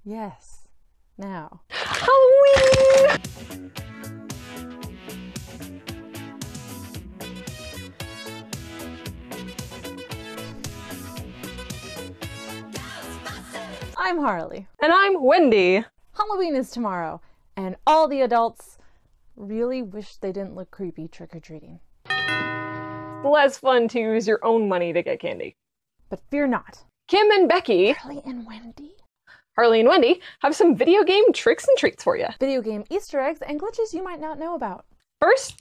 Yes. Now. Halloween! I'm Harley. And I'm Wendy. Halloween is tomorrow, and all the adults really wish they didn't look creepy trick-or-treating. Less fun to use your own money to get candy. But fear not. Kim and Becky, Harley and Wendy, have some video game tricks and treats for you. video game Easter eggs and glitches you might not know about. First,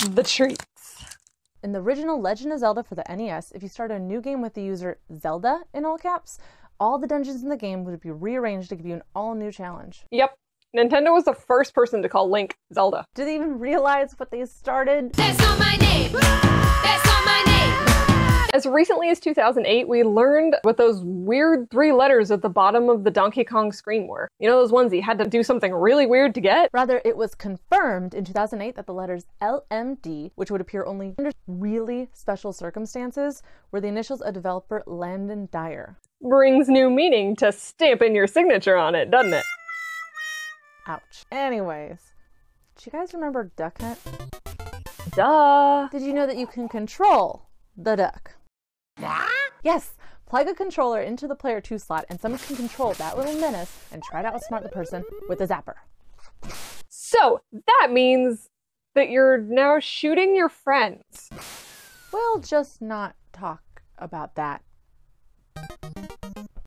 the treats. In the original Legend of Zelda for the NES, if you started a new game with the user Zelda in all caps, all the dungeons in the game would be rearranged to give you an all-new challenge. Yep. Nintendo was the first person to call Link Zelda. Did they even realize what they started? That's not my name! That's not my name! As recently as 2008, we learned what those weird 3 letters at the bottom of the Donkey Kong screen were. You know those ones you had to do something really weird to get? Rather, it was confirmed in 2008 that the letters LMD, which would appear only under really special circumstances, were the initials of developer Landon Dyer. Brings new meaning to stamping your signature on it, doesn't it? Ouch. Anyways, do you guys remember Duck Hunt? Duh. Did you know that you can control the duck? Yes! Plug a controller into the player 2 slot and someone can control that little menace and try to outsmart the person with a zapper. So, that means that you're now shooting your friends. We'll just not talk about that.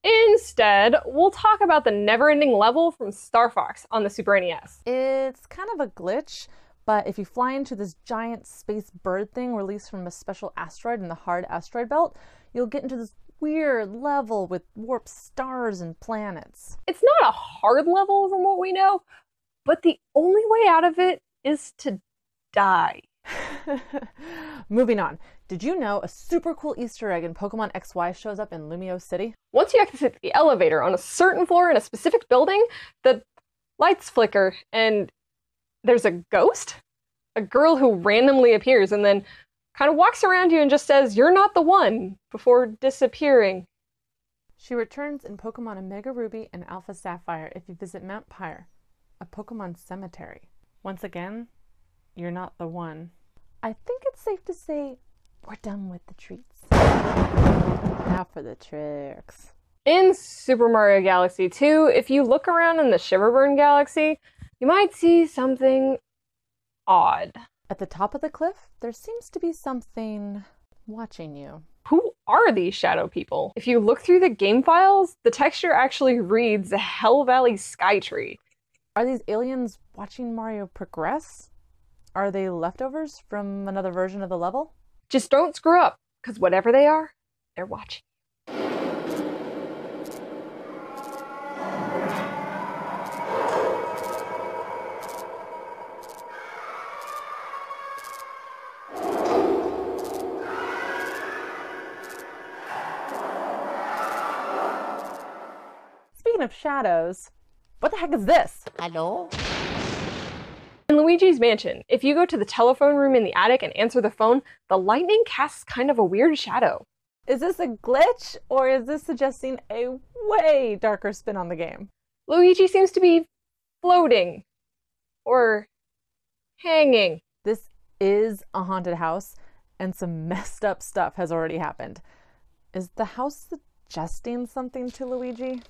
Instead, we'll talk about the never-ending level from Star Fox on the Super NES. It's kind of a glitch, but if you fly into this giant space bird thing released from a special asteroid in the hard asteroid belt, you'll get into this weird level with warped stars and planets. It's not a hard level from what we know, but the only way out of it is to die. Moving on. Did you know a super cool Easter egg in PokemonXY shows up in Lumio City? Once you exit the elevator on a certain floor in a specific building, the lights flicker and there's a ghost? A girl who randomly appears and then kind of walks around you and just says, "You're not the one," before disappearing. She returns in Pokemon Omega Ruby and Alpha Sapphire if you visit Mount Pyre, a Pokemon cemetery. Once again, you're not the one. I think it's safe to say we're done with the treats. Now for the tricks. In Super Mario Galaxy 2, if you look around in the Shiverburn Galaxy, you might see something odd. At the top of the cliff, there seems to be something watching you. Who are these shadow people? If you look through the game files, the texture actually reads Hell Valley Skytree. Are these aliens watching Mario progress? Are they leftovers from another version of the level? Just don't screw up, because whatever they are, they're watching. Speaking of shadows, what the heck is this? Hello? In Luigi's mansion, if you go to the telephone room in the attic and answer the phone, the lightning casts kind of a weird shadow. Is this a glitch, or is this suggesting a way darker spin on the game? Luigi seems to be floating. Or hanging. This is a haunted house, and some messed up stuff has already happened. Is the house suggesting something to Luigi?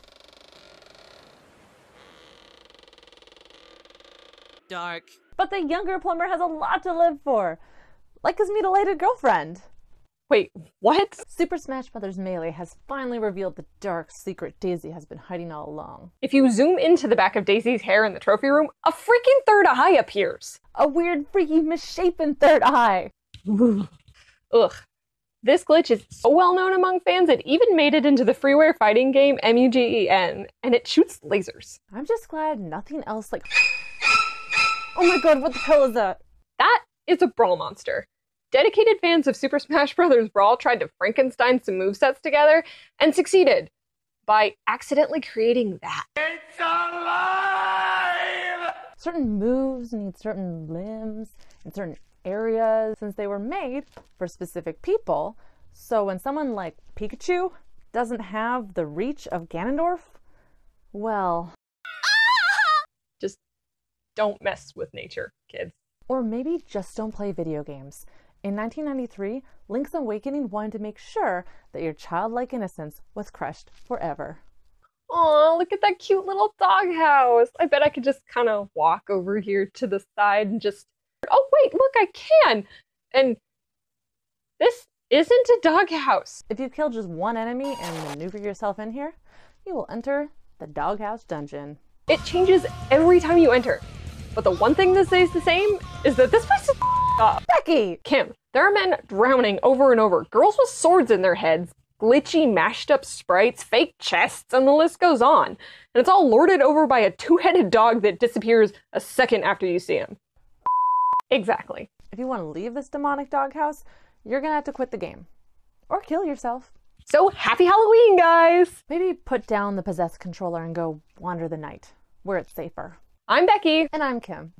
Dark. But the younger plumber has a lot to live for, like his mutilated girlfriend. Wait, what? Super Smash Bros. Melee has finally revealed the dark secret Daisy has been hiding all along. If you zoom into the back of Daisy's hair in the trophy room, a freaking third eye appears. A weird, freaky, misshapen third eye. Ugh. This glitch is so well known among fans, it even made it into the freeware fighting game MUGEN, and it shoots lasers. I'm just glad nothing else like... Oh my god, what the hell is that? That is a Brawl Monster. Dedicated fans of Super Smash Bros. Brawl tried to Frankenstein some movesets together and succeeded by accidentally creating that. It's alive! Certain moves need certain limbs in certain areas since they were made for specific people. So when someone like Pikachu doesn't have the reach of Ganondorf, Well, Just don't mess with nature, kids. or maybe just don't play video games. In 1993, Link's Awakening wanted to make sure that your childlike innocence was crushed forever. Aw, look at that cute little doghouse. I bet I could just kind of walk over here to the side and just... Oh, wait, look, I can! And this isn't a doghouse. If you kill just one enemy and maneuver yourself in here, you will enter the Doghouse Dungeon. It changes every time you enter. But the one thing that stays the same is that this place is up. Becky! Kim, there are men drowning over and over, girls with swords in their heads, glitchy, mashed up sprites, fake chests, and the list goes on. And it's all lorded over by a two-headed dog that disappears a second after you see him. Exactly. If you want to leave this demonic doghouse, you're gonna have to quit the game. Or kill yourself. So, happy Halloween, guys! Maybe put down the possessed controller and go wander the night, where it's safer. I'm Becky. And I'm Kim.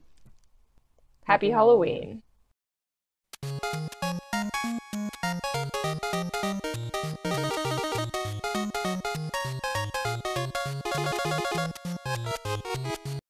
Happy Halloween.